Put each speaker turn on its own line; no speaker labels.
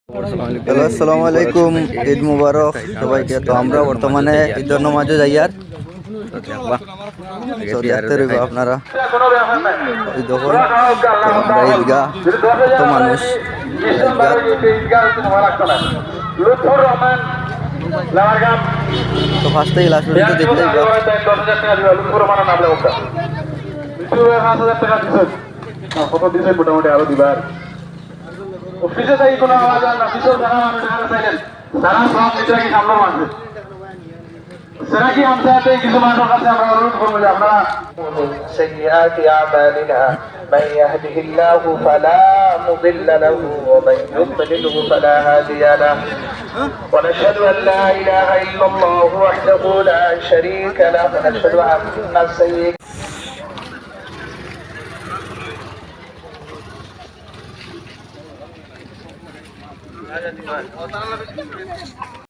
Hello, আসসালামু আলাইকুম। ঈদ মুবারক সবাইকে। তো আমরা বর্তমানে ঈদের নামাজে যাই আর তো দেখতে রইব আপনারা। ওই দেখুন, তো আমরা ঈদগাহ, কত মানুষ ঈদগাহ। তো ফার্স্টে লাস্ট পর্যন্ত দেখতে যাইবা।
মোটামুটি আরো দিবার অফিসে যাই কোনো আওয়াজ আর না, অফিসেও যারা মানুষ এখানে চাইলেন তারা সব নিজেরা কি সামনে মানছে সেটা কি আমাদের হাতে কিছু মানুষের কাছে আমরা অনুরোধ করবো যে আপনারা سيئات أعمالنا من يهده الله فلا مضل له ومن يضلله فلا هادي له ونشهد أن لا إله إلا الله وحده لا شريك له ونشهد أن سيدنا